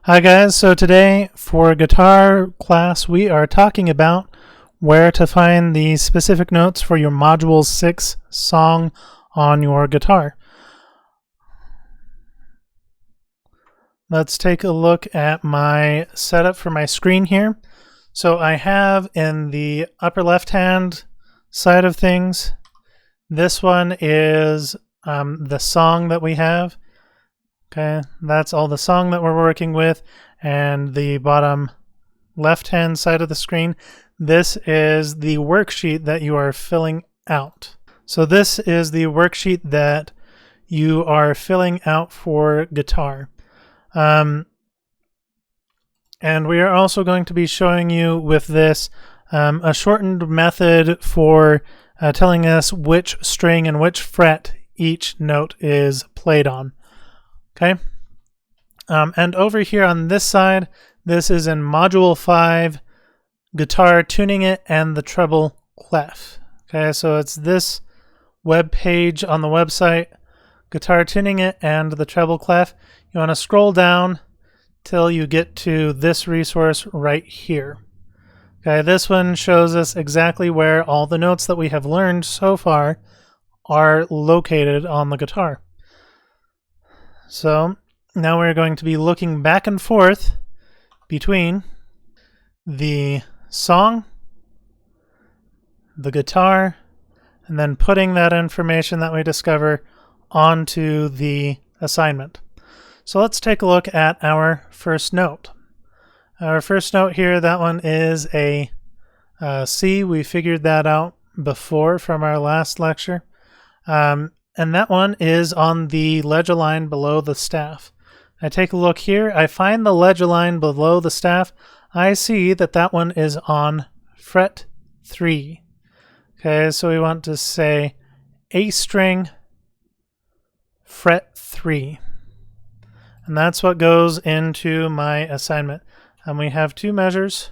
Hi guys, so today for guitar class we are talking about where to find the specific notes for your Module 6 song on your guitar. Let's take a look at my setup for my screen here. So I have in the upper left hand side of things, this one is the song that we have. Okay, that's all the song that we're working with, and the bottom left-hand side of the screen, this is the worksheet that you are filling out. So this is the worksheet that you are filling out for guitar. And we are also going to be showing you with this a shortened method for telling us which string and which fret each note is played on. Okay, and over here on this side, this is in Module 5, Guitar Tuning It and the Treble Clef. Okay, so it's this web page on the website, Guitar Tuning It and the Treble Clef. You want to scroll down till you get to this resource right here. Okay, this one shows us exactly where all the notes that we have learned so far are located on the guitar. So now we're going to be looking back and forth between the song, the guitar, and then putting that information that we discover onto the assignment. So let's take a look at our first note. Our first note here, that one is a C. We figured that out before from our last lecture. And that one is on the ledger line below the staff. I take a look here. I find the ledger line below the staff. I see that that one is on fret 3. Okay, so we want to say A string, fret 3. And that's what goes into my assignment. And we have two measures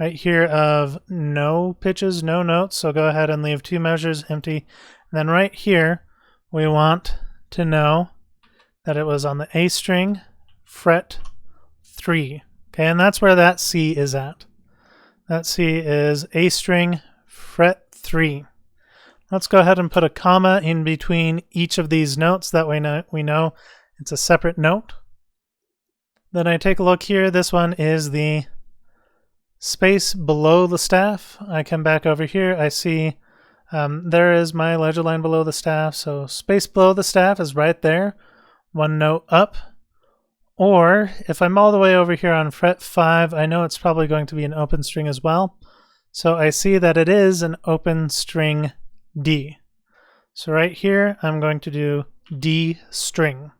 right here of no pitches, no notes. So go ahead and leave two measures empty. And then right here, we want to know that it was on the A string, fret 3. Okay, and that's where that C is at. That C is A string, fret 3. Let's go ahead and put a comma in between each of these notes. That way we know it's a separate note. Then I take a look here. This one is the space below the staff. I come back over here. I see there is my ledger line below the staff. So space below the staff is right there, one note up. Or if I'm all the way over here on fret 5, I know it's probably going to be an open string as well. So I see that it is an open string D. So right here, I'm going to do D string.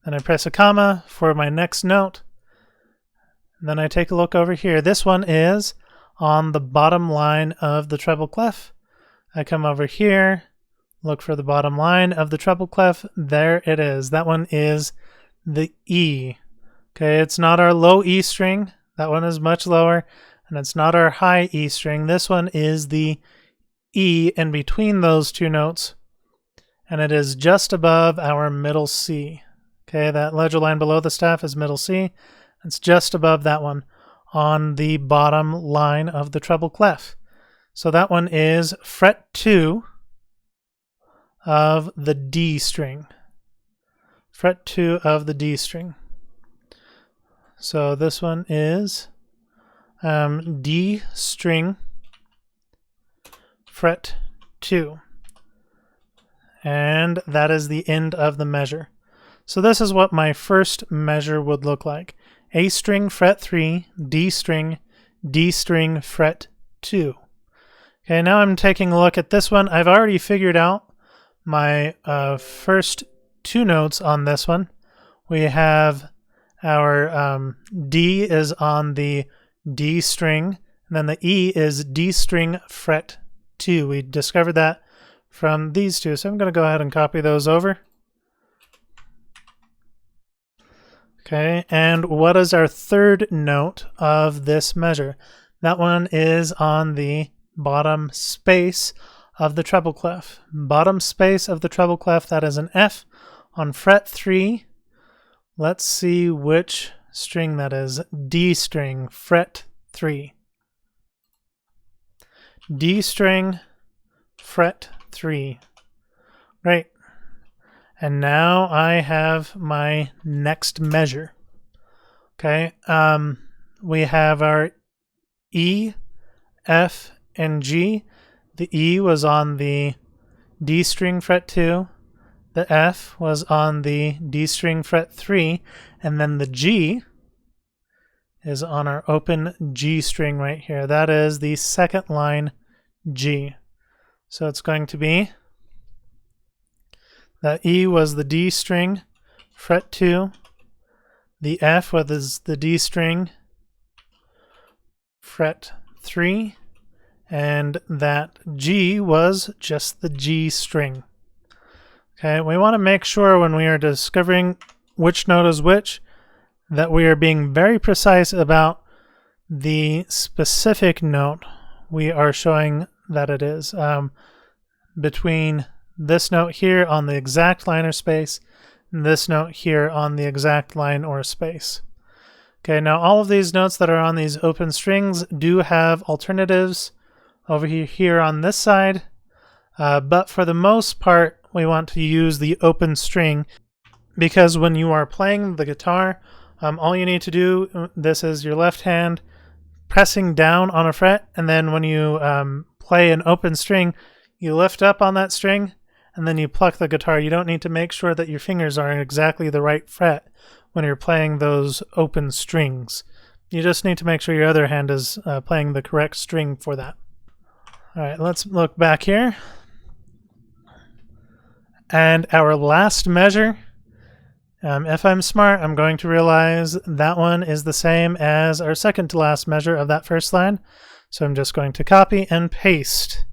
Then I press a comma for my next note. And then I take a look over here. This one is on the bottom line of the treble clef. I come over here, look for the bottom line of the treble clef. There it is. That one is the E. Okay, it's not our low E string. That one is much lower. And it's not our high E string. This one is the E in between those two notes. And it is just above our middle C. Okay, that ledger line below the staff is middle C. It's just above that one on the bottom line of the treble clef. So that one is fret 2 of the D string. Fret 2 of the D string. So this one is D string, fret 2. And that is the end of the measure. So this is what my first measure would look like. A string, fret 3, D string, fret 2. Okay, now I'm taking a look at this one. I've already figured out my first two notes on this one. We have our D is on the D string, and then the E is D string, fret 2. We discovered that from these two, so I'm going to go ahead and copy those over. Okay, and what is our third note of this measure? That one is on the bottom space of the treble clef. Bottom space of the treble clef, that is an F on fret 3. Let's see which string that is. D string, fret 3. D string, fret 3. Great. And now I have my next measure. Okay. We have our E, F, and G. The E was on the D string fret 2. The F was on the D string fret 3. And then the G is on our open G string right here. That is the second line G. So it's going to be, the E was the D string fret 2. The F was the D string fret 3. And that G was just the G string. Okay, we want to make sure when we are discovering which note is which that we are being very precise about the specific note we are showing that it is. Between this note here on the exact line or space and this note here on the exact line or space. Okay, now all of these notes that are on these open strings do have alternatives over here on this side, but for the most part we want to use the open string because when you are playing the guitar, all you need to do, this is your left hand pressing down on a fret, and then when you play an open string, you lift up on that string and then you pluck the guitar. You don't need to make sure that your fingers are in exactly the right fret when you're playing those open strings. You just need to make sure your other hand is playing the correct string for that. All right, let's look back here. And our last measure, if I'm smart, I'm going to realize that one is the same as our second to last measure of that first line. So I'm just going to copy and paste.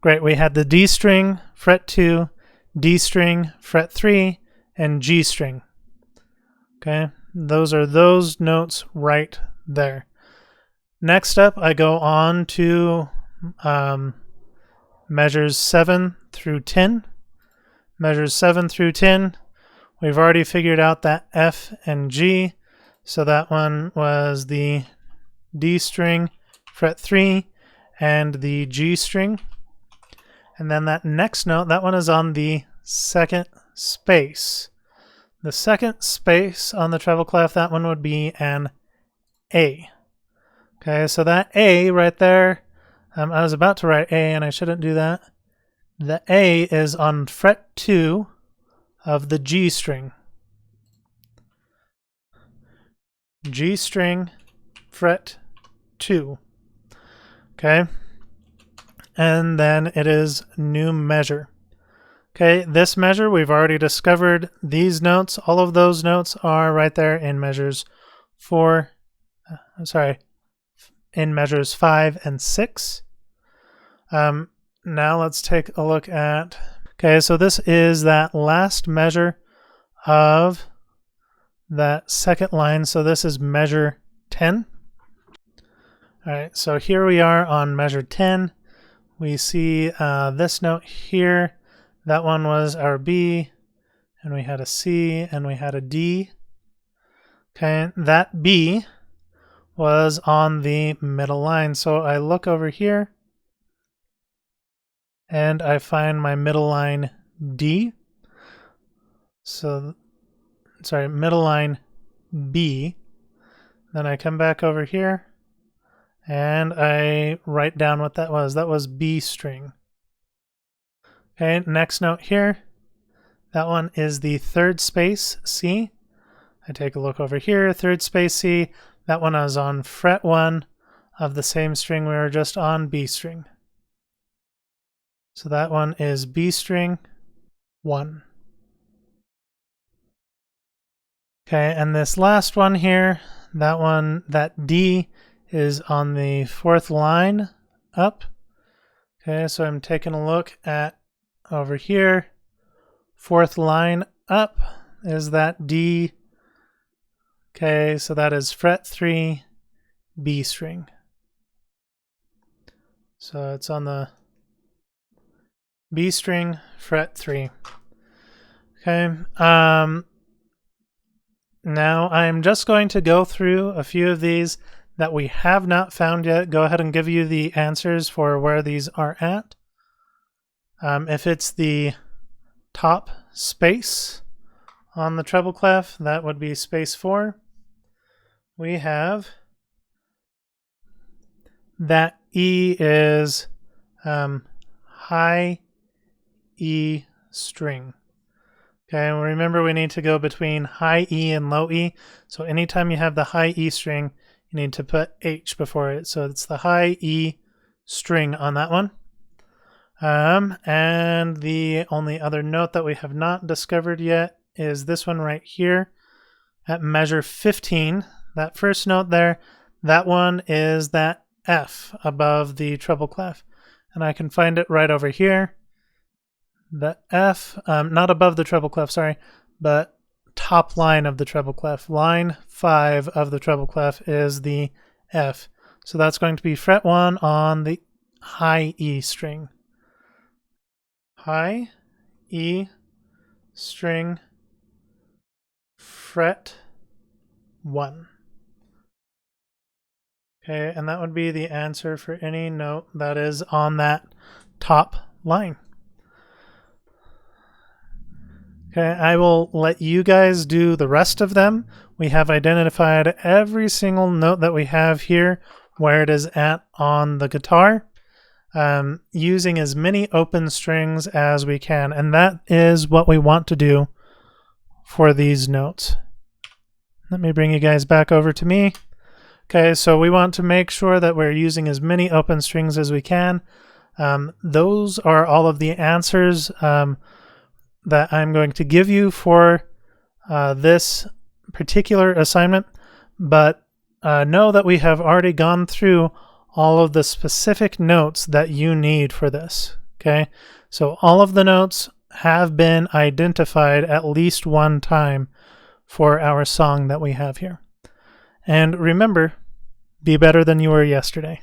Great, we had the D string, fret 2, D string, fret 3, and G string. Okay, those are those notes right there. Next up, I go on to measures 7 through 10. Measures 7 through 10, we've already figured out that F and G. So that one was the D string, fret 3, and the G string. And then that next note, that one is on the second space. The second space on the treble clef, that one would be an A. Okay, so that A right there, I was about to write A and I shouldn't do that. The A is on fret 2 of the G string. G string, fret 2. Okay, and then it is new measure. Okay, this measure we've already discovered these notes. All of those notes are right there in measures in measures 5 and 6. Now let's take a look at, okay, so this is that last measure of that second line. So this is measure 10. All right, so here we are on measure 10. We see this note here. That one was our B, and we had a C, and we had a D. Okay, that B was on the middle line. So I look over here, and I find my middle line D. So, sorry, middle line B. Then I come back over here, and I write down what that was. That was B string. Okay, next note here. That one is the third space C. I take a look over here, third space C. That one is on fret 1 of the same string we were just on, B string. So that one is B string 1. Okay, and this last one here, that one, that D is on the fourth line up. Okay, so I'm taking a look at over here. Fourth line up is that D. Okay, so that is fret 3, B string. So it's on the B string, fret 3. Okay. Now I'm just going to go through a few of these that we have not found yet. Go ahead and give you the answers for where these are at. If it's the top space on the treble clef, that would be space 4. We have that E is high E string. Okay, and remember we need to go between high E and low E. So anytime you have the high E string, you need to put H before it. So it's the high E string on that one. And the only other note that we have not discovered yet is this one right here at measure 15. That first note there, that one is that F above the treble clef. And I can find it right over here. The F, not above the treble clef, sorry, but top line of the treble clef. Line 5 of the treble clef is the F. So that's going to be fret 1 on the high E string. High E string, fret 1. Okay, and that would be the answer for any note that is on that top line. Okay, I will let you guys do the rest of them. We have identified every single note that we have here, where it is at on the guitar, using as many open strings as we can. And that is what we want to do for these notes. Let me bring you guys back over to me. Okay, so we want to make sure that we're using as many open strings as we can. Those are all of the answers that I'm going to give you for this particular assignment, but know that we have already gone through all of the specific notes that you need for this. Okay, so all of the notes have been identified at least one time for our song that we have here. And remember, be better than you were yesterday.